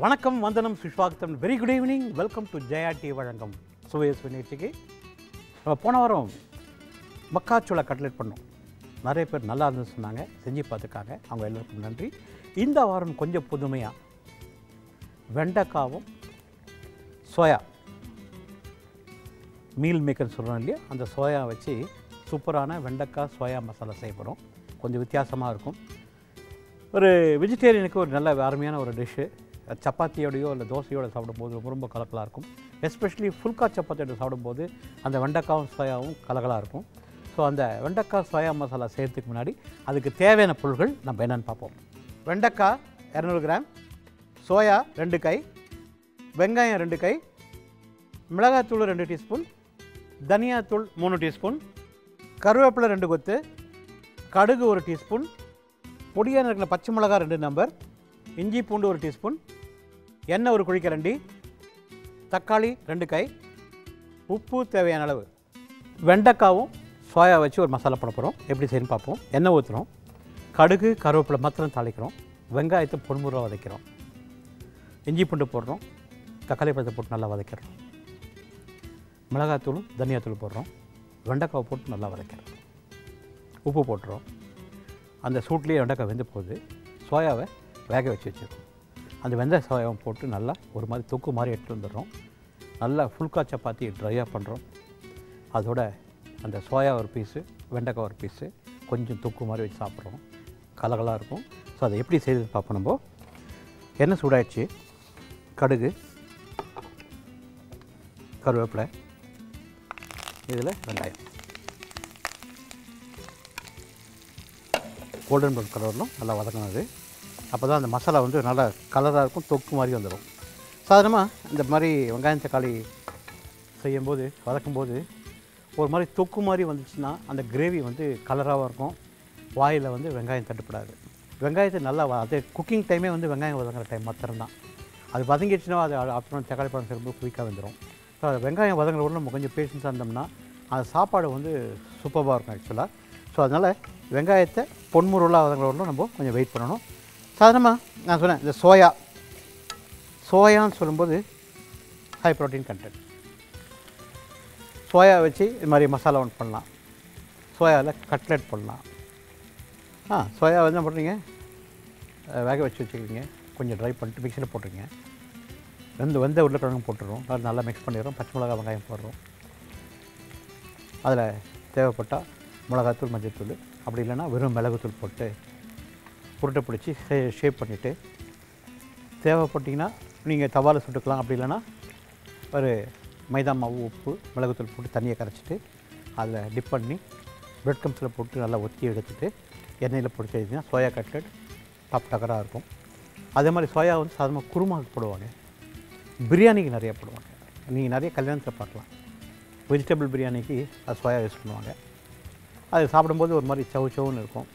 வணக்கம், வந்தனம், சுஷ்வாகத்தம். Very good evening. Welcome to Jaya T வழங்கம் சுவையஸ் நிகழ்ச்சிக்கு. போன வாரம் மக்காச்சோள கட்லெட் பண்ணோம். நிறைய பேர் நல்லா இருந்துன்னு சொன்னாங்க, செஞ்சு பார்த்துருக்காங்க. அவங்க எல்லாருக்கும் நன்றி. இந்த வாரம் கொஞ்சம் புதுமையாக வெண்டைக்காவும் சோயா மீல் மேக்கர் சொல்கிறோம் இல்லையா, அந்த சோயா வச்சு சூப்பரான வெண்டைக்காய் சோயா மசாலா செய்ய போகிறோம். கொஞ்சம் வித்தியாசமாக இருக்கும். ஒரு வெஜிடேரியனுக்கு ஒரு நல்ல அருமையான ஒரு டிஷ்ஷு. சப்பாத்தியோடையோ இல்லை தோசையோடு சாப்பிடும்போது ரொம்ப ரொம்ப கலக்கலாக இருக்கும். எஸ்பெஷலி ஃபுல்கா சப்பாத்தியோட சாப்பிடும்போது அந்த வெண்டைக்காவும் சோயாவும் கலகலாக இருக்கும். ஸோ அந்த வெண்டைக்காய் சோயா மசாலா செய்கிறதுக்கு முன்னாடி அதுக்கு தேவையான பொருட்கள் நம்ம என்னென்னு பார்ப்போம். வெண்டைக்காய் 200 கிராம், சோயா 2 கை, வெங்காயம் 2 கை, மிளகாத்தூள் 2 டீஸ்பூன், தனியாத்தூள் 3 டீஸ்பூன், கருவேப்பிலை 2 கொத்து, கடுகு 1 டீஸ்பூன், பொடியாக இருக்கிற பச்சை மிளகா 2 நம்பர், இஞ்சி பூண்டு 1 டீஸ்பூன், எண்ணெய் 1 குழிக்கரண்டி, தக்காளி 2 கை, உப்பு தேவையான அளவு. வெண்டைக்காவும் சோயா வச்சு ஒரு மசாலா போட போகிறோம். எப்படி செய்யணும்னு பார்ப்போம். எண்ணெய் ஊற்றுறோம், கடுகு கருவேப்பிலை மாத்திரம் தாளிக்கிறோம், வெங்காயத்தை பொன்முறையாக வதக்கிறோம், இஞ்சி பூண்டு போடுறோம், தக்காளி பழத்தை போட்டு நல்லா வதக்கிறோம், மிளகாத்தூளும் தனியாத்தூள் போடுறோம், வெண்டைக்காவை போட்டு நல்லா வதக்கிறோம், உப்பு போட்டுறோம். அந்த சூட்லேயே வெண்டைக்காய் வெந்து போகுது. சோயாவை வேக வச்சு வச்சுருக்கோம். அந்த வெந்த சோயாவை போட்டு நல்லா ஒரு மாதிரி தொக்கு மாதிரி எடுத்துகிட்டு வந்துடுறோம். நல்லா ஃபுல்கா சப்பாத்தி ட்ரையாக பண்ணுறோம். அதோட அந்த சோயா ஒரு பீஸு, வெண்டைக்காய் ஒரு பீஸு, கொஞ்சம் தொக்கு மாதிரி வச்சு சாப்பிட்றோம். கலகலாக இருக்கும். ஸோ அதை எப்படி செய்து பார்ப்போம். நம்ம எண்ணெய் சூடாயிடுச்சு. கடுகு, கருவேப்பிலை, இதில் வெங்காயம் கோல்டன் ப்ரௌன் கலர்லும் நல்லா வதங்கினது. அப்போ தான் அந்த மசாலா வந்து நல்லா கலராக இருக்கும், தொக்கு மாதிரி வந்துடும். சாதாரணமாக இந்த மாதிரி வெங்காயம் தக்காளி செய்யும்போது வதக்கும்போது ஒரு மாதிரி தொக்கு மாதிரி வந்துச்சுன்னா அந்த கிரேவி வந்து கலராகவும் இருக்கும், வாயில் வந்து வெங்காயம் தட்டுப்படாது. வெங்காயத்தை நல்லா அது குக்கிங் டைமே வந்து வெங்காயம் வதங்குற டைம் மாத்திரம்தான். அது வதங்கிடுச்சுன்னா அது அப்புறம் தக்காளி பழம் செய்யும்போது குயிக்காக வந்துடும். ஸோ அது வெங்காயம் வதங்குற கூட நம்ம கொஞ்சம் பேஷன்ஸாக இருந்தோம்னா அந்த சாப்பாடு வந்து சூப்பராக இருக்கும் ஆக்சுவலாக. ஸோ அதனால் வெங்காயத்தை பொன்முருளாக வதங்குறவர்களும் நம்ம கொஞ்சம் வெயிட் பண்ணணும். சாதாரணமாக நான் சொன்னேன், இந்த சோயான்னு சொல்லும்போது ஹை ப்ரோட்டீன் கண்டென்ட். சோயா வச்சு இது மாதிரி மசாலா ஒன்று பண்ணலாம். சோயாவில் கட்லெட் பண்ணலாம். சோயா வந்து என்ன பண்ணுறீங்க, வேக வச்சு வச்சுக்கிறீங்க, கொஞ்சம் ட்ரை பண்ணிட்டு மிக்சியில் போட்டுருங்க. வெந்த உருளைக்கிழங்கு போட்டுடுறோம், அது நல்லா மிக்ஸ் பண்ணிடுறோம். பச்சை மிளகா வெங்காயம் போடுறோம். அதில் தேவைப்பட்டால் மிளகாத்தூள் மஞ்சள்தூள், அப்படி இல்லைன்னா வெறும் மிளகுத்தூள் போட்டு உருட்டை பிடிச்சி ஷேப் பண்ணிவிட்டு தேவைப்பட்டிங்கன்னா நீங்கள் தவாவில் சுட்டுக்கலாம். அப்படி இல்லைன்னா ஒரு மைதா மாவு, உப்பு, மிளகுத்தூள் போட்டு தண்ணியை கரைச்சிட்டு அதில் டிப் பண்ணி பிரெட் க்ரம்ஸில் போட்டு நல்லா ஒத்தி எடுத்துகிட்டு எண்ணெயில் பொடிச்சு வச்சிங்கன்னா சோயா கட்லெட் டாப் டக்கராக இருக்கும். அதே மாதிரி சோயா வந்து சாதாரணமாக குருமாவுக்கு போடுவாங்க, பிரியாணிக்கு நிறையா போடுவாங்க. நீங்கள் நிறைய கல்யாணத்தில் பார்க்கலாம். வெஜிடபிள் பிரியாணிக்கு அது சோயா யூஸ் பண்ணுவாங்க. அது சாப்பிடும்போது ஒரு மாதிரி சவுன்னு இருக்கும்.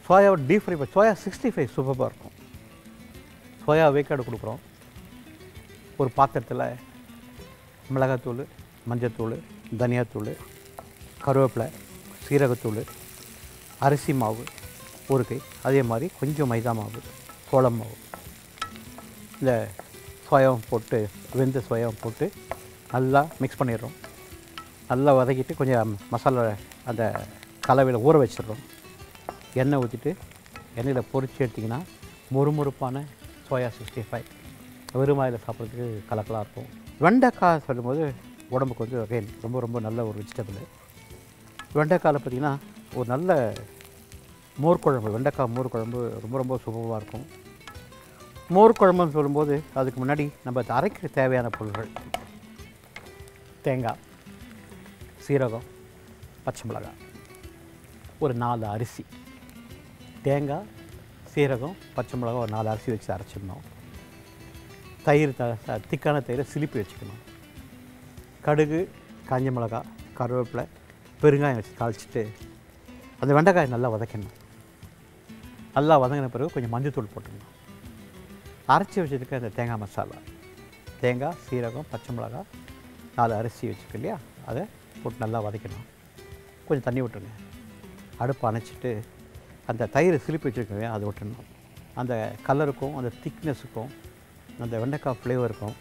சோயாவை டீப் ஃப்ரை சோயா 65 சூப்பராக இருக்கும். சோயா வேக்காடு கொடுக்குறோம். ஒரு பாத்திரத்தில் மிளகாத்தூள், மஞ்சத்தூள், தனியாத்தூள், கருவேப்பிலை, சீரகத்தூள், அரிசி மாவு 1 கை, அதே மாதிரி கொஞ்சம் மைதா மாவு, சோளம் மாவு, இந்த சோயாவும் போட்டு வெந்த சோயாவும் போட்டு நல்லா மிக்ஸ் பண்ணிடுறோம். நல்லா வதக்கிட்டு கொஞ்சம் மசாலா அந்த கலவையில் ஊற வச்சிடுறோம். எண்ணெய் ஊற்றிட்டு எண்ணெயில் பொரிச்சு எடுத்திங்கன்னா மொறுமொறுப்பான சோயா 65 வெறுமாயில் சாப்பிட்றதுக்கு கலக்கலாக இருக்கும். வெண்டைக்காய் சொல்லும்போது உடம்புக்கு வந்து அகைன் ரொம்ப ரொம்ப நல்ல ஒரு வெஜிடபிள். வெண்டைக்காயில் பார்த்திங்கன்னா ஒரு நல்ல மோர் குழம்பு, வெண்டைக்காய் மோர் குழம்பு ரொம்ப ரொம்ப சூப்பராக இருக்கும். மோர் குழம்புன்னு சொல்லும்போது அதுக்கு முன்னாடி நம்ம அரைக்கிற தேவையான பொருட்கள்: தேங்காய், சீரகம், பச்சை மிளகாய், ஒரு 4 அரிசி. தேங்காய், சீரகம், பச்சை மிளகாய், ஒரு 4 அரிசி வச்சு அரைச்சிடணும். தயிர், திக்கான தயிரை சிலிப்பி வச்சுக்கணும். கடுகு, காஞ்ச மிளகாய், கருவேப்பிலை, பெருங்காயம் வச்சு தாளிச்சிட்டு அந்த வெண்டைக்காயை நல்லா வதக்கணும். நல்லா வதங்கின பிறகு கொஞ்சம் மஞ்சத்தூள் போட்டுக்கணும். அரைச்சி வச்சுருக்க அந்த தேங்காய் மசாலா, தேங்காய், சீரகம், பச்சை மிளகாய், 4 அரிசி வச்சுருக்கு இல்லையா, அதை போட்டு நல்லா வதக்கணும். கொஞ்சம் தண்ணி விட்டுருங்க. அடுப்பு அணைச்சிட்டு அந்த தயிரை சிலிப்பி வச்சுருக்கோங்க அதை விட்டுடணும். அந்த கலருக்கும் அந்த திக்னஸுக்கும் அந்த வெண்டைக்காய் ஃப்ளேவர் இருக்கும்.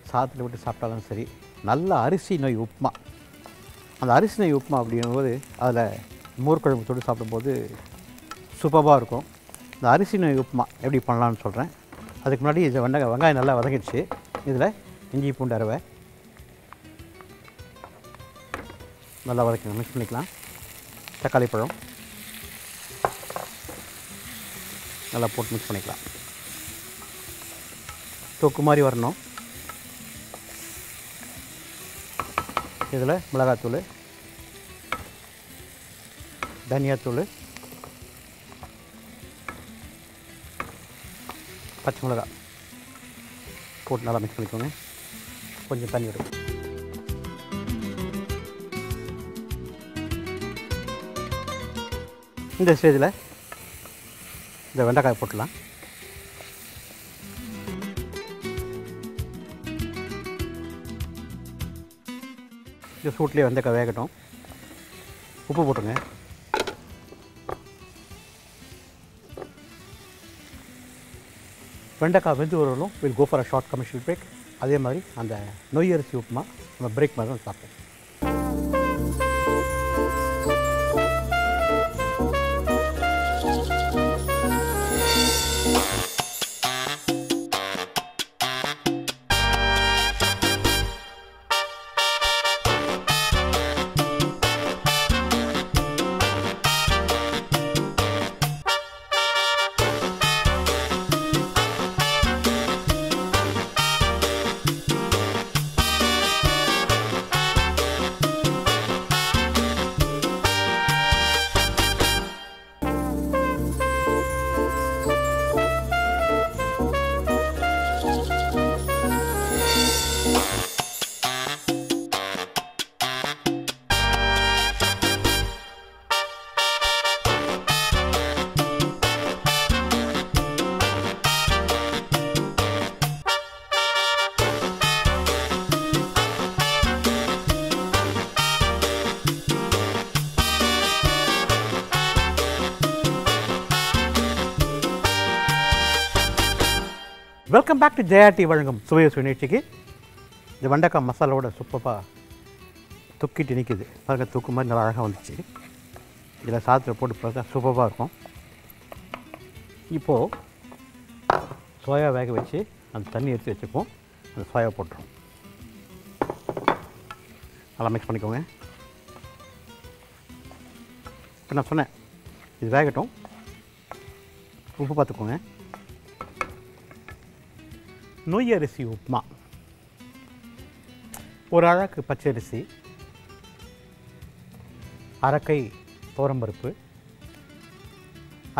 சாதத்தில் விட்டு சாப்பிட்டாலும் சரி. நல்ல அரிசி நொய் உப்புமா. அந்த அரிசி நொய் உப்புமா அப்படிங்கும்போது அதில் மோர் குழம்பு தொட்டு சாப்பிடும்போது சூப்பராக இருக்கும். இந்த அரிசி நொய் உப்புமா எப்படி பண்ணலான்னு சொல்கிறேன். அதுக்கு முன்னாடி இது வெங்காயம் நல்லா வதங்கிடுச்சு. இதில் இஞ்சி பூண்டு அரைவை நல்லா வதக்கணும், மிக்ஸ் பண்ணிக்கலாம். தக்காளி பழம் நல்லா போட்டு மிக்ஸ் பண்ணிக்கலாம். தொக்கு மாதிரி வரணும். இதில் மிளகாத்தூள், தனியாத்தூள், பச்சை மிளகாய் போட்டு நல்லா மிக்ஸ் பண்ணிக்கோங்க. கொஞ்சம் தண்ணி விடுங்க. இந்த ஸ்டேஜில் இந்த வெண்டைக்காய் போட்டுடலாம். இந்த சூட்லேயே வெண்டைக்காய் வேகட்டும். உப்பு போட்டுருங்க. வெண்டைக்காய் வெந்து வரலும் will go for a short commercial break. அதே மாதிரி அந்த நொய் அரிசி உப்புமா நம்ம பிரேக் மாதிரி தான் சாப்பிட்டோம். வெல்கம் பேக் டு ஜெயாடி வழங்கும் சுவைய நிகழ்ச்சிக்கு. இந்த வெண்டைக்காய் மசாலாவோட சூப்பராக தொக்கிட்டு நிற்கிது பாருங்க. தொக்கு மாதிரி நல்லா அழகாக வந்துச்சு. இதில் சாதத்தில் போட்டு பார்த்தா சூப்பராக இருக்கும். இப்போது சோயா வேக வச்சு அந்த தண்ணி எடுத்து வச்சுப்போம். அந்த சோயா போட்டுரும். நல்லா மிக்ஸ் பண்ணிக்கோங்க. இப்போ நான் சொன்னேன் இது வேகட்டும். உப்பு பார்த்துக்கோங்க. நொய் அரிசி உப்புமா, ஒரு அழகு பச்சரிசி, அரைக்கை துவரம்பருப்பு,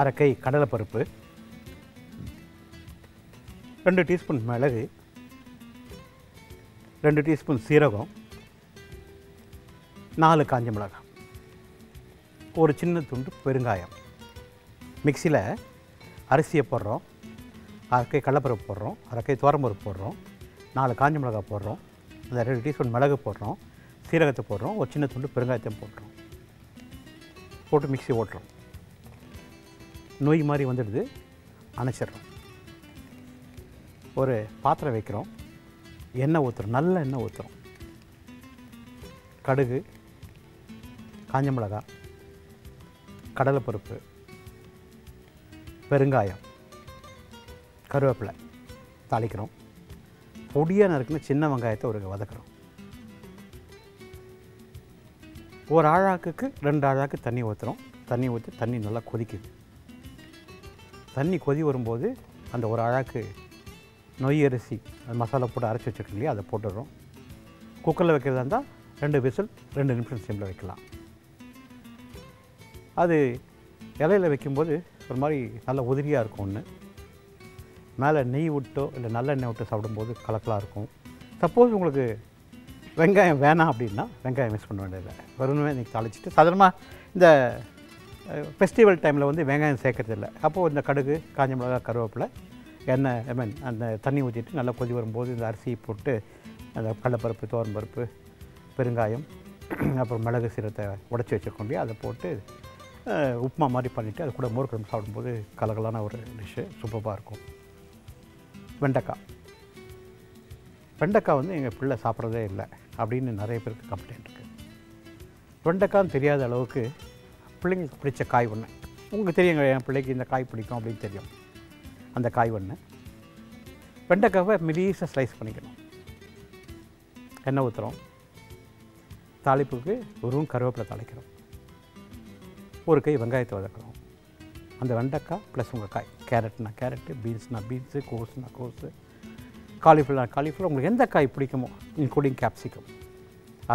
அரைக்கை கடலைப்பருப்பு, 2 டீஸ்பூன் மிளகு, 2 டீஸ்பூன் சீரகம், 4 காஞ்ச மிளகாய், ஒரு சின்ன துண்டு பெருங்காயம். மிக்சியில் அரிசியை போடுறோம், அரைக்கை கடலைப்பருப்பு போடுறோம், அரைக்கை துவரம்பருப்பு போடுறோம், 4 காஞ்ச மிளகாய் போடுறோம், அந்த 2 டீஸ்பூன் மிளகு போடுறோம், சீரகத்தை போடுறோம், ஒரு சின்ன துண்டு பெருங்காயத்தையும் போட்டுறோம். போட்டு மிக்ஸி ஓட்டுறோம். நொய் மாதிரி வந்துடுது. அணைச்சிட்றோம். ஒரு பாத்திரம் வைக்கிறோம். எண்ணெய் ஊற்றுறோம். நல்ல எண்ணெய் ஊற்றுறோம். கடுகு, காஞ்ச மிளகாய், கடலைப்பருப்பு, பெருங்காயம், கருவேப்பிலை தாளிக்கிறோம். பொடியாக நறுக்குன்னு சின்ன வெங்காயத்தை ஒரு வதக்குறோம். ஒரு ஆழாக்குக்கு 2 ஆழாக்கு தண்ணி ஊற்றுறோம். தண்ணி ஊற்றி தண்ணி நல்லா கொதிக்குது. தண்ணி கொதி வரும்போது அந்த ஒரு ஆழாக்கு நொய் அரிசி அந்த மசாலா போட்டு அரைச்சி வச்சுருக்கோம் இல்லையா, அதை போட்டுடுறோம். குக்கரில் வைக்கிறதா இருந்தால் 2 விசில் 2 நிமிஷம் சிம்மில் வைக்கலாம். அது இலையில் வைக்கும்போது ஒரு மாதிரி நல்ல உதிரியாக இருக்கும். ஒன்று மேலே நெய் விட்டோ இல்லை நல்லெண்ணெய் விட்டு சாப்பிடும்போது கலக்கலாக இருக்கும். சப்போஸ் உங்களுக்கு வெங்காயம் வேணாம் அப்படின்னா வெங்காயம் மிக்ஸ் பண்ண வேண்டியதில்லை. வெறுமே இன்றைக்கி தாளிச்சிட்டு சாதாரணமாக இந்த ஃபெஸ்டிவல் டைமில் வந்து வெங்காயம் சேர்க்கறதில்லை. அப்போது இந்த கடுகு, காஞ்ச மிளகாய், கருவேப்பிலை, எண்ணெய் அந்த தண்ணி ஊற்றிட்டு நல்லா கொதி வரும்போது இந்த அரிசி போட்டு அந்த கடலைப்பருப்பு, துவரம்பருப்பு, பெருங்காயம், அப்புறம் மிளகு, சீரகத்தை உடச்சி வச்சுருக்கோம் இல்லையா, அதை போட்டு உப்புமா மாதிரி பண்ணிவிட்டு அது கூட மோர் குழம்பு சாப்பிடும்போது கலகலான ஒரு டிஷ்ஷு சூப்பராக இருக்கும். வெண்டைக்காய் வெண்டைக்காய் வந்து எங்கள் பிள்ளை சாப்பிட்றதே இல்லை அப்படின்னு நிறைய பேருக்கு கம்ப்ளைண்ட் இருக்குது. வெண்டைக்கான்னு தெரியாத அளவுக்கு பிள்ளைங்களுக்கு பிடிச்ச காய் ஒன்று. உங்களுக்கு தெரியுங்க, என் பிள்ளைக்கு இந்த காய் பிடிக்கும் அப்படின்னு தெரியும். அந்த காய் ஒன்று வெண்டைக்காவை மெலிசாக ஸ்லைஸ் பண்ணிக்கணும். எண்ணெய் ஊற்றுறோம், தாளிப்புக்கு வெறும் கருவேப்பிலை தாளிக்கிறோம், ஒரு கை வெங்காயத்தை வதக்குறோம். அந்த வெண்டைக்காய் ப்ளஸ் உங்கள் காய், கேரட்னா கேரட்டு, பீன்ஸ்னால் பீன்ஸு, கோஸுனா கோஸு, காலிஃப்ளவர் காலிஃப்ளவர், உங்களுக்கு எந்த காய் பிடிக்குமோ இன்க்ளூடிங் கேப்சிகம்,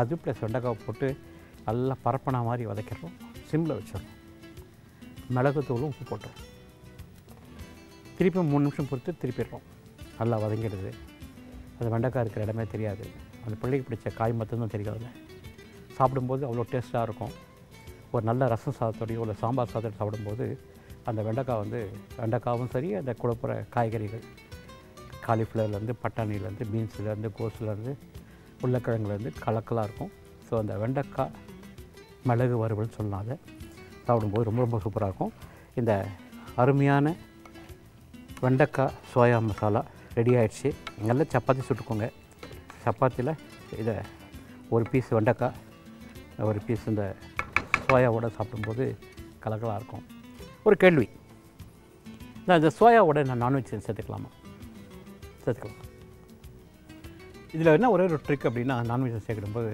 அது ப்ளஸ் வெண்டைக்காவை போட்டு நல்லா பரப்பனா மாதிரி வதக்கிடுறோம். சிம்மில் வச்சிடறோம். மிளகுத்தூளும் உப்பு போட்டுறோம். திருப்பி 3 நிமிஷம் பொறுத்து திருப்பிடுறோம். நல்லா வதங்கிடுது. அது வெண்டைக்காய் இருக்கிற இடமே தெரியாது. அந்த பிள்ளைக்கு பிடிச்ச காய் மட்டும்தான் தெரியாது. சாப்பிடும்போது அவ்வளோ டேஸ்ட்டாக இருக்கும். ஒரு நல்ல ரசம் சாதத்தோடையோ இல்லை சாம்பார் சாதத்தோடு சாப்பிடும்போது அந்த வெண்டைக்காய் வந்து வெண்டைக்காவும் சரி, அந்த கொடுப்புற காய்கறிகள் காலிஃப்ளவர்லேருந்து பட்டாணிலேருந்து பீன்ஸ்லேருந்து கோஸ்லேருந்து உருளைக்கிழங்குலேருந்து கலக்கலாக இருக்கும். ஸோ அந்த வெண்டைக்காய் மிளகு வறுவல்னு சொல்லலாம். அதை சாப்பிடும்போது ரொம்ப ரொம்ப சூப்பராக இருக்கும். இந்த அருமையான வெண்டைக்காய் சோயா மசாலா ரெடி ஆகிடுச்சு. நல்லா சப்பாத்தி சுட்டுக்கோங்க. சப்பாத்தியில் இதை ஒரு பீஸ் வெண்டைக்காய், ஒரு பீஸ் இந்த சோயாவோட சாப்பிடும்போது கலக்கலாக இருக்கும். ஒரு கேள்வி, நான் இந்த சோயாவோட நான் நான்வெஜ் சேர்த்துக்கலாமா? சேர்த்துக்கலாம். இதில் என்ன ஒரே ஒரு ட்ரிக் அப்படின்னா, நான்வெஜ் சேர்க்கும்போது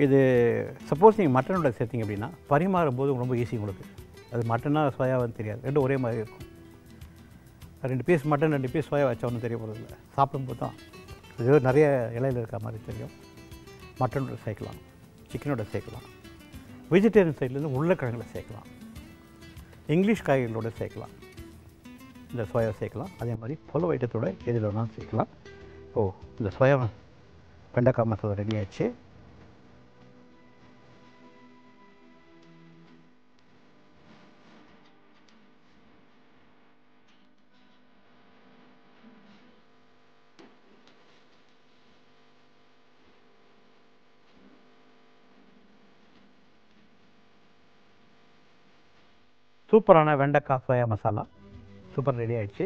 இது சப்போஸ் நீங்கள் மட்டனோட சேர்த்திங்க அப்படின்னா பரிமாறும்போது ரொம்ப ஈஸி உங்களுக்கு. அது மட்டனா சோயாவான்னு தெரியாது, ரெண்டும் ஒரே மாதிரி இருக்கும். 2 பீஸ் மட்டன் 2 பீஸ் சோயா வச்சா ஒன்றும் தெரிய போகிறது இல்லை. சாப்பிடும்போது தான் இது நிறைய இலையில் இருக்கிற மாதிரி தெரியும். மட்டனோட சேர்க்கலாம், சிக்கனோட சேர்க்கலாம், வெஜிடேரியன் சைட்லேருந்து உருளைக்கிழங்குல சேர்க்கலாம், இங்கிலீஷ் காய்களோடு சேர்க்கலாம், இந்த சோயா சேர்க்கலாம். அதே மாதிரி புல ஐட்டத்தோட எதில் வேணாலும் சேர்க்கலாம். இந்த சோயா வெண்டைக்காய் மசாலா ரெடி ஆகிடுச்சு. சூப்பரான வெண்டைக்காய் சோயா மசாலா சூப்பர் ரெடி ஆகிடுச்சு.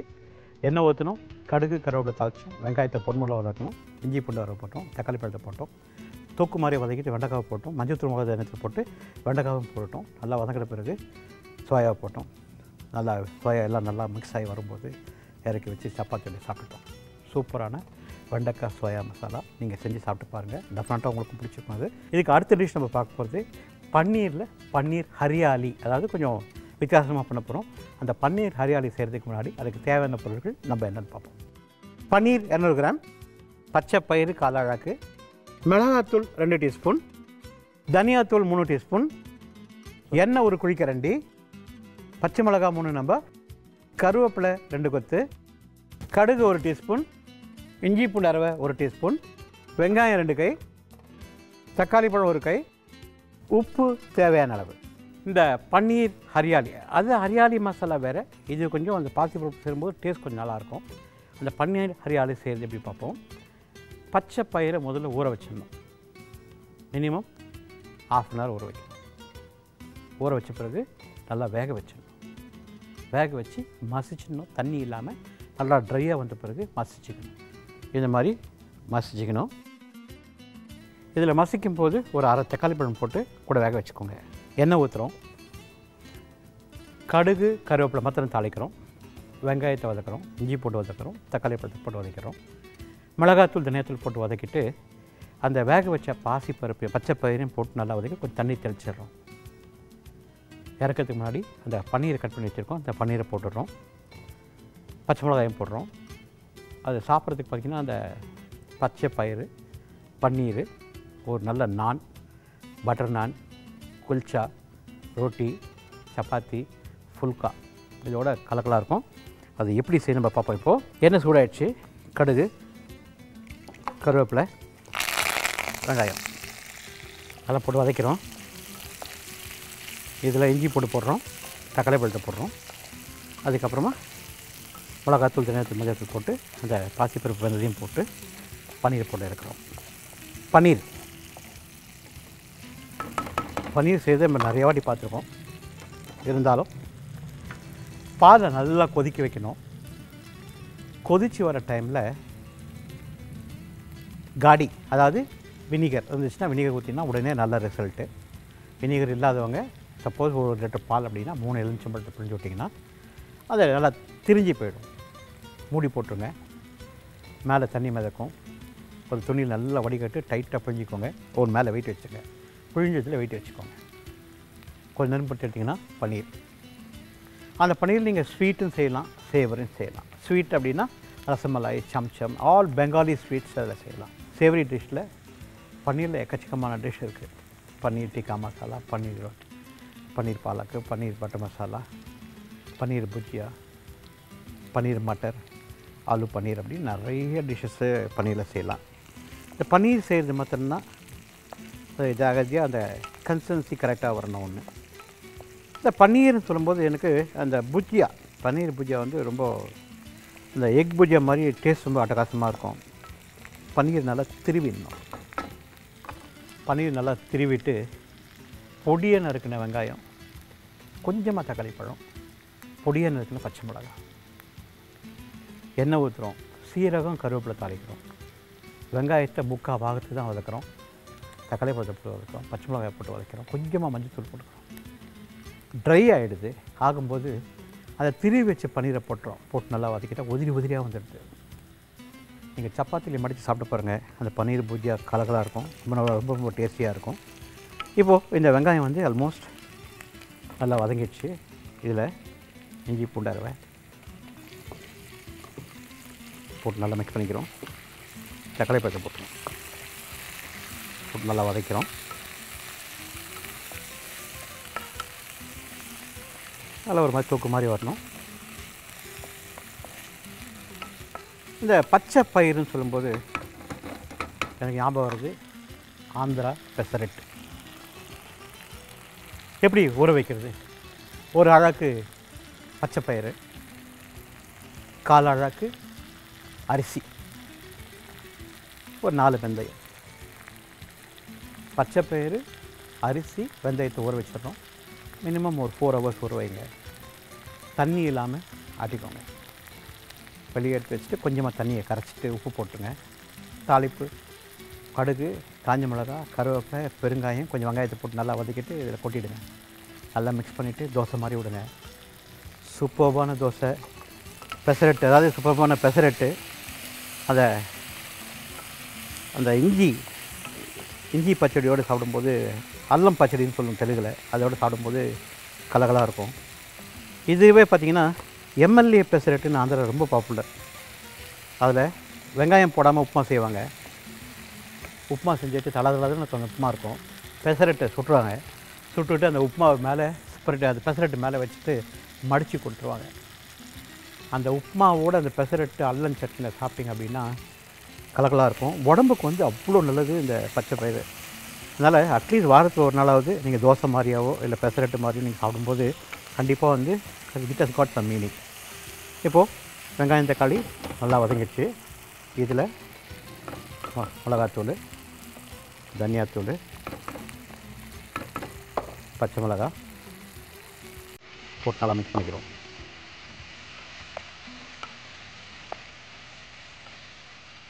எண்ணெய் ஊற்றணும், கடுகு கருவேப்பிலை தாளிச்சோம், வெங்காயத்தை பொன்முளை வதக்கணும், இஞ்சி பூண்டு வர போட்டோம், தக்காளி பழத்தை போட்டோம், தொக்கு மாதிரி வதக்கிட்டு வெண்டைக்காவை போட்டோம், மஞ்சள் மிளகாய் எண்ணெய் போட்டு வெண்டைக்காவும் போட்டோம். நல்லா வதக்கிற பிறகு சோயாவை போட்டோம். நல்லா சோயா எல்லாம் நல்லா மிக்ஸ் ஆகி வரும்போது இறக்கி வச்சு சப்பாத்தியோட சாப்பிட்டோம். சூப்பரான வெண்டைக்காய் சோயா மசாலா நீங்கள் செஞ்சு சாப்பிட்டு பாருங்கள். டெஃபினட்டாக உங்களுக்கு பிடிச்சிருக்கும். அது இதுக்கு அடுத்த டிஷ் நம்ம பார்க்க போகிறது பன்னீரில் பன்னீர் ஹரியாலி, அதாவது கொஞ்சம் வித்தியாசமாக பண்ண போகிறோம். அந்த பன்னீர் ஹரியாலி செய்கிறதுக்கு முன்னாடி அதுக்கு தேவையான பொருட்கள் நம்ம என்னென்னு பார்ப்போம். பன்னீர் 200 கிராம், பச்சை பயிறு காலாழாக்கு, மிளகாத்தூள் 2 டீஸ்பூன், தனியாத்தூள் 3 டீஸ்பூன், எண்ணெய் ஒரு குழிக்கரண்டி, பச்சை மிளகாய் 3 நம்ப, கருவேப்பிலை 2 கொத்து, கடுகு 1 டீஸ்பூன், இஞ்சி பூண்டு அரவை 1 டீஸ்பூன், வெங்காயம் 2 கை, தக்காளி பழம் 1 கை, உப்பு தேவையான அளவு. இந்த பன்னீர் ஹரியாலி, அது ஹரியாலி மசாலா வேறு, இது கொஞ்சம் அந்த பாசிப்பருப்பு சேரும்போது டேஸ்ட் கொஞ்சம் நல்லாயிருக்கும். அந்த பன்னீர் ஹரியாலி செய்கிறது எப்படி பார்ப்போம். பச்சை பயிரை முதல்ல ஊற வச்சிடணும். மினிமம் 1/2 hour ஊற வைக்கணும். ஊற வச்ச பிறகு நல்லா வேக வச்சிடணும். வேக வச்சு மசிச்சிடணும். தண்ணி இல்லாமல் நல்லா ட்ரையாக வந்த பிறகு மசிச்சிக்கணும். இந்த மாதிரி மசிச்சிக்கணும். இதில் மசிக்கும் போது ஒரு 1/2 தக்காளி பழம் போட்டு கூட வேக வச்சுக்கோங்க. எண்ணெய் ஊற்றுறோம், கடுகு கருவேப்பிலை மாத்திரம் தாளிக்கிறோம், வெங்காயத்தை வதக்கிறோம், இஞ்சி போட்டு வதக்கிறோம், தக்காளி பழத்தை போட்டு வதக்கிறோம், மிளகாத்தூள் தனியாத்தூள் போட்டு வதக்கிட்டு அந்த வேக வச்ச பாசிப்பருப்பு பச்சை பயிரையும் போட்டு நல்லா வதக்கி கொஞ்சம் தண்ணி தெளிச்சிடுறோம். இறக்கிறதுக்கு முன்னாடி அந்த பன்னீரை கட் பண்ணி வச்சுருக்கோம், அந்த பன்னீரை போட்டுடுறோம், பச்சை மிளகாயும் போடுறோம். அது சாப்பிட்றதுக்கு பார்த்திங்கன்னா அந்த பச்சை பயிறு, பன்னீர், ஒரு நல்ல நான், பட்டர் நான், குல்ச்சா, ரோட்டி, சப்பாத்தி, ஃபுல்கா இதோட கலக்கலாக இருக்கும். அது எப்படி செய்ய நம்ம பார்ப்போம். இப்போது எண்ணெய் சூடாகிடுச்சு. கடுகு கருவேப்பிலை வெங்காயம் அதெல்லாம் போட்டு வதக்கிறோம். இதில் இஞ்சி போட்டு போடுறோம், தக்காளி பழத்தை போடுறோம். அதுக்கப்புறமா மிளகாத்தூள் தனியாத்தூள் மஞ்சள் போட்டு அந்த பாசிப்பருப்பு வெந்ததையும் போட்டு பன்னீர் போட்டு இறக்குறோம். பன்னீர் செய்து நம்ம நிறைய வாட்டி பார்த்துருக்கோம். இருந்தாலும் பாலை நல்லா கொதிக்க வைக்கணும். கொதித்து வர டைமில் காடி அதாவது வினிகர் இருந்துச்சுன்னா வினிகர் ஊற்றினா உடனே நல்ல ரிசல்ட்டு. வினிகர் இல்லாதவங்க சப்போஸ் 1 லிட்டர் பால் அப்படின்னா 3 எலுமிச்சம்பழத்தை பிழிஞ்சு விட்டிங்கன்னா அது நல்லா திரிஞ்சு போயிடும். மூடி போட்டுருங்க. மேலே தண்ணி மிதக்கும். ஒரு துணியில் நல்லா வடிகட்டு டைட்டாக பிழிஞ்சிக்கோங்க. ஒரு மேலே வெயிட் வச்சுங்க. பிழிஞ்சதில் வெயிட் வச்சுக்கோங்க. கொஞ்சம் நேரம் போட்டு எடுத்திங்கன்னா பன்னீர். அந்த பன்னீர் நீங்கள் ஸ்வீட்டும் செய்யலாம், சேவரும் செய்யலாம். ஸ்வீட் அப்படின்னா ரசமலாய், சம்சம், ஆல் பெங்காலி ஸ்வீட்ஸ் அதில் செய்யலாம். சேவரி டிஷ்ஷில் பன்னீரில் எக்கச்சக்கமான டிஷ் இருக்குது. பன்னீர் டிக்கா மசாலா, பன்னீர் பாலக்கு, பன்னீர் பட்டர் மசாலா, பன்னீர் புஜியா, பன்னீர் மட்டர், ஆலு பன்னீர் அப்படின்னு நிறைய டிஷ்ஷஸ்ஸு பன்னீரில் செய்யலாம். இந்த பன்னீர் செய்கிறது மாத்திரம்தான் ஜாகிரதையாக அந்த கன்சிஸ்டன்சி கரெக்டாக வரணும். ஒன்று இந்த பன்னீர்னு சொல்லும்போது எனக்கு அந்த புஜியா, பன்னீர் புஜியா வந்து ரொம்ப இந்த எக் புஜியா மாதிரி டேஸ்ட் ரொம்ப அட்டகாசமாக இருக்கும். பன்னீர் நல்லா திருவிடணும். பன்னீர் நல்லா திருவிட்டு பொடியை நறுக்கின வெங்காயம், கொஞ்சமாக தக்காளி பழம், பொடியை நறுக்கின பச்சை மிளகாய், எண்ணெய் ஊற்றுறோம், சீரகம் கருவேப்பிலை தாளிக்கிறோம், வெங்காயத்தை முக்கால் பாகத்துக்கு தான் வதக்குறோம், தக்காளி பழத்தை போட்டு வதக்குறோம், பச்சை மிளகாய் போட்டு வதக்கிறோம், கொஞ்சமாக மஞ்சள் போட்டுக்கிறோம். ட்ரை ஆகிடுது. ஆகும்போது அதை திருவி வச்ச பன்னீரை போட்டு நல்லா வதக்கிட்டால் உதிரியாக வந்துடுது. நீங்கள் சப்பாத்தியில் மடித்து சாப்பிட்டு பாருங்கள். அந்த பன்னீர் பூஜியா கலகலாக இருக்கும். ரொம்ப டேஸ்டியாக இருக்கும். இப்போது இந்த வெங்காயம் வந்து ஆல்மோஸ்ட் நல்லா வதங்கிடுச்சு. இதில் இஞ்சி பூண்டு அரைவை போட்டு நல்லா மிக்ஸ் பண்ணிக்கிறோம். தக்காளி பழத்தை போட்டு நல்லா வதக்கிறோம். நல்லா ஒரு மாதிரி தூக்கு மாதிரி வரணும். இந்த பச்சை பயிர்னு சொல்லும்போது எனக்கு ஞாபகம் வருது ஆந்திரா பெசரட். எப்படி ஊற வைக்கிறது? ஒரு அழாக்கு பச்சை பயிறு, 1/4 அழாக்கு அரிசி, ஒரு 4 வெந்தயம். பச்சை பயிறு, அரிசி, வெந்தயத்தை ஊற வச்சிடறோம். மினிமம் ஒரு 4 ஹவர்ஸ் ஊற வைங்க. தண்ணி இல்லாமல் ஆட்டிக்கோங்க. வெளியே எடுத்து வச்சுட்டு கொஞ்சமாக தண்ணியை கரைச்சிட்டு உப்பு போட்டுங்க. தாளிப்பு கடுகு, காஞ்ச மிளகா, கருவேப்பிலை, பெருங்காயம், கொஞ்சம் வெங்காயத்தை போட்டு நல்லா வதக்கிட்டு இதில் கொட்டிவிடுங்க. நல்லா மிக்ஸ் பண்ணிவிட்டு தோசை மாதிரி விடுங்க. சூப்பர்பான தோசை பெசரட்டு, அதாவது சூப்பர்பான பெசரட்டு. அதை அந்த இஞ்சி பச்சடியோடு சாப்பிடும்போது, அல்லம் பச்சடின்னு சொல்லுவோம் தெலுங்கில், அதோடு சாப்பிடும்போது கலகலாக இருக்கும். இதுவே பார்த்திங்கன்னா எம்எல்ஏ பெசரட்டுன்னு ஆந்திரா ரொம்ப பாப்புலர். அதில் வெங்காயம் போடாமல் உப்புமா செய்வாங்க. உப்புமா செஞ்சுட்டு தளதளன்னு கொஞ்சம் உப்புமா இருக்கும். பெசரட்டை சுட்டுருவாங்க. சுட்டுவிட்டு அந்த உப்புமா மேலே அது பெசரட்டு மேலே வச்சுட்டு மடித்து கொடுத்துருவாங்க. அந்த உப்புமாவோடு அந்த பெசரட்டு அல்லம் சட்னியில் சாப்பிட்டிங்க அப்படின்னா கலக்கலாக இருக்கும். உடம்புக்கு வந்து அவ்வளோ நல்லது இந்த பச்சை பயிறு. அதனால் அட்லீஸ்ட் வாரத்தில் ஒரு நாளாவது நீங்கள் தோசை மாதிரியாவோ இல்லை பெசரட்டு மாதிரியோ நீங்கள் சாப்பிடும்போது கண்டிப்பாக வந்து it has got some meaning. இப்போது வெங்காயம் தக்காளி நல்லா வதங்கிடுச்சு. இதில் மிளகாத்தூள், தனியாத்தூள், பச்சை மிளகா போட்டு நல்லா மிக்ஸ் பண்ணிக்கிறோம்.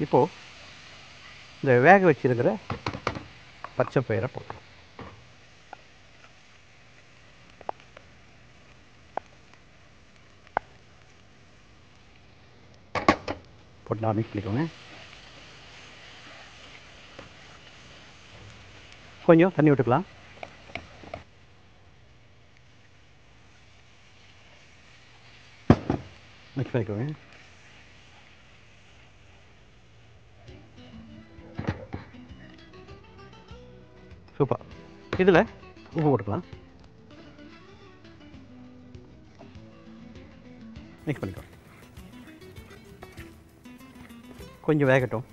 இப்போது இந்த வேக வச்சுருக்கிற பச்சை பயிரை போட்டு நல்லா மிக்ஸ் பண்ணிக்கோங்க. கொஞ்சம் தண்ணி விட்டுக்கலாம். மிக்ஸ் பண்ணிக்கோங்க. சூப்பர். இதில் உப்பு போட்டுக்கலாம். மிக்ஸ் பண்ணிக்கலாம். கொஞ்சம் வேகட்டும்.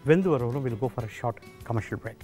வெந்து வரவரும் we'll go for a short commercial break.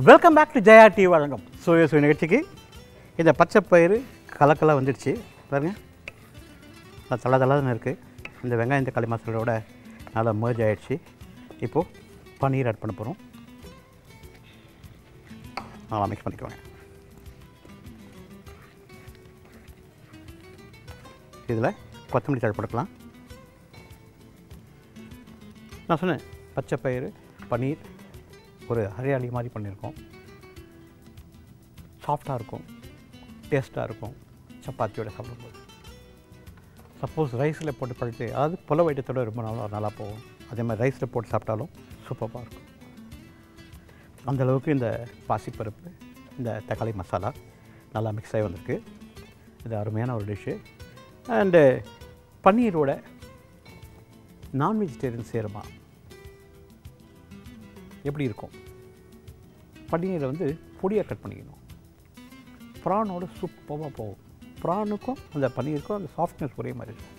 Welcome back to Jaya TV வழங்கம் சுய நிகழ்ச்சிக்கு. இந்த பச்சை பயிறு கலக்கெல்லாம் வந்துடுச்சு பாருங்கள், நல்லா தளன்னு இருக்குது. இந்த வெங்காயம் தக்காளி மசாலோட நல்லா merge ஆகிடுச்சு. இப்போது பன்னீர் ஆட் பண்ண போகிறோம். நல்லா மிக்ஸ் பண்ணிக்கோங்க. இதில் கொத்தமல்லி தழை போட்டுக்கலாம். நான் சொன்னேன் பச்சை பயிறு பன்னீர் ஒரு ஹரியாலி மாதிரி பண்ணியிருக்கோம். சாஃப்டாக இருக்கும், டேஸ்ட்டாக இருக்கும் சப்பாத்தியோட சாப்பிடும்போது. சப்போஸ் ரைஸில் போட்டு பழுத்து, அதாவது புலவு ஐட்டத்தோட ரொம்ப நல்லா போகும். அதே மாதிரி ரைஸில் போட்டு சாப்பிட்டாலும் சூப்பராக இருக்கும். அந்தளவுக்கு இந்த பாசிப்பருப்பு, இந்த தக்காளி மசாலா நல்லா மிக்ஸ் ஆகி வந்திருக்கு. இது அருமையான ஒரு டிஷ்ஷு. அண்டு பன்னீரோட நான் வெஜிடேரியன் சேருமா எப்படி இருக்கும்? பன்னீரை வந்து பொடியாக கட் பண்ணிக்கணும். ப்ரானோட சூப்பராக போகும். ப்ரானுக்கும் அந்த பன்னீருக்கும் அந்த சாஃப்ட்னஸ் ஒரே மாதிரி இருக்கும்.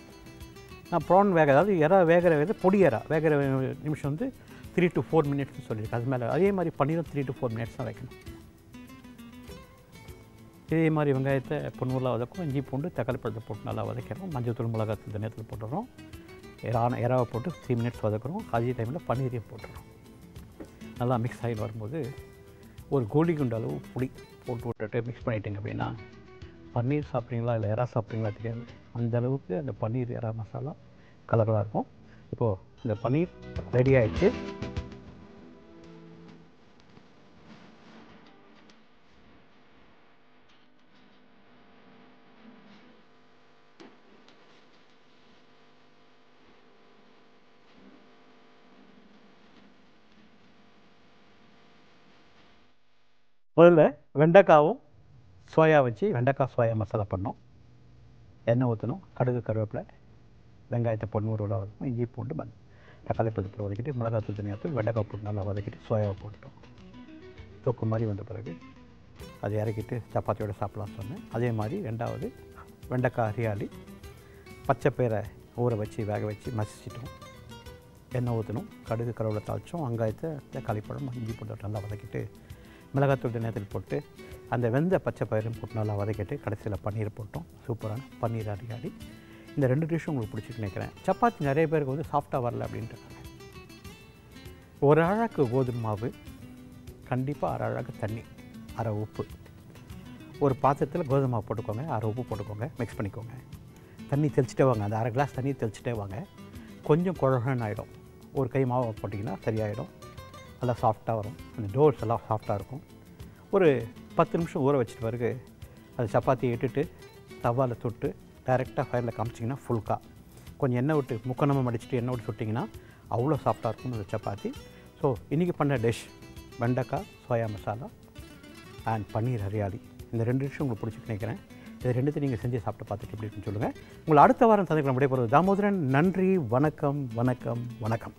நான் ப்ரான் அதாவது எறா வேகிற பொடி எறா வேகிற நிமிஷம் வந்து 3 to 4 minutes சொல்லியிருக்கேன். அது மேலே அதே மாதிரி பன்னீரும் 3 to 4 minutes தான் வைக்கணும். இதே மாதிரி வெங்காயத்தை பொன்னூரில் வதக்கும். இஞ்சி பூண்டு தக்காளி பழத்தை போட்டு நல்லா வதக்கிறோம். மஞ்சள் தூள் மிளகாத்தூள் தனியாத்தூள் போட்டுறோம். எறாவை போட்டு 3 minutes வதக்குறோம். அதே டைமில் பன்னீரையும் போட்டுறோம். நல்லா மிக்ஸ் ஆகி வரும்போது ஒரு கோலி குண்டு அளவு புளி போட்டு விட்டுட்டு மிக்ஸ் பண்ணிட்டீங்க அப்படின்னா பன்னீர் சாப்பிட்றீங்களா இல்லை எறா சாப்பிட்றீங்களா தெரியாது. அந்தளவுக்கு அந்த பன்னீர் எறா மசாலா கலராக இருக்கும். இப்போது இந்த பன்னீர் ரெடி ஆகிடுச்சு. முதல்ல வெண்டைக்காவும் சோயா வச்சு வெண்டைக்காய் சோயா மசாலா பண்ணோம். எண்ணெய் ஊற்றணும், கடுகு கருவேப்பிலை வெங்காயத்தை பொன்னூரோட வதக்கணும். இஞ்சி பூண்டு தக்காளி பழத்தை வதக்கிட்டு மிளகாத்தூள் தனியாத்தூள் வெண்டைக்காய் போட்டு நல்லா வதக்கிட்டு சோயாவை போட்டுட்டோம். தொக்கு மாதிரி வந்த பிறகு அதை இறக்கிட்டு சப்பாத்தியோட சாப்பிட்லான்னு சொன்னேன். அதே மாதிரி ரெண்டாவது வெண்டைக்காய் ஹரியாலி பச்சை பயிரை ஊற வச்சு வேக வச்சு மசிச்சிட்டோம். எண்ணெய் ஊற்றணும், கடுகு கருவேப்பிலை தாளித்தோம். வெங்காயத்தை தக்காளி பழம் இஞ்சி பூண்டு நல்லா வதக்கிட்டு மிளகாத்தூள் தனியாத்தூள் போட்டு அந்த வெந்த பச்சை பயிரும் போட்டு நல்லா வதக்கிட்டு கடைசியில் பன்னீர் போட்டோம். சூப்பரான பன்னீர் ஹரியாலி. இந்த 2 டிஷ்ஷும் உங்களுக்கு பிடிச்சிட்டு நினைக்கிறேன். சப்பாத்தி நிறைய பேருக்கு வந்து சாஃப்டாக வரல அப்படின்ட்டு ஒரு அழகு கோதுமை மாவு, கண்டிப்பாக அரை அழகு தண்ணி, அரை உப்பு, ஒரு பாத்திரத்தில் கோதுமை மாவு போட்டுக்கோங்க, அரை உப்பு போட்டுக்கோங்க, மிக்ஸ் பண்ணிக்கோங்க. தண்ணி தெளிச்சிட்டே வாங்க. அந்த அரை கிளாஸ் தண்ணி தெளிச்சிட்டே வாங்க. கொஞ்சம் குழகுன்னு ஆகிடும். ஒரு கை மாவு போட்டிங்கன்னா சரியாயிடும். நல்லா சாஃப்டாக வரும். அந்த டோர்ஸ் எல்லாம் சாஃப்டாக இருக்கும். ஒரு 10 நிமிஷம் ஊற வச்சுட்டு பிறகு அது சப்பாத்தியை இட்டுட்டு தவாவில் தொட்டு டைரெக்டாக ஃபயரில் காமிச்சிங்கன்னா ஃபுல்கா கொஞ்சம் எண்ணெய் விட்டு முக்கணமாக மடிச்சுட்டு எண்ணெய் விட்டு சுட்டிங்கன்னா அவ்வளோ சாஃப்டாக இருக்கும் அந்த சப்பாத்தி. ஸோ இன்றைக்கி பண்ண டிஷ் வெண்டைக்காய் சோயா மசாலா அண்ட் பன்னீர் ஹரியாலி. இந்த 2 டிஷ்ஷும் உங்களுக்கு பிடிச்சிட்டு நினைக்கிறேன். இது 2த்தையும் நீங்கள் செஞ்சு சாப்பிட்டு பார்த்துட்டு எப்படி இருக்குன்னு சொல்லுங்கள். உங்களை அடுத்த வாரம் சந்திக்கலாம். விடைபெறுவது தாமோதரன். நன்றி, வணக்கம், வணக்கம், வணக்கம்.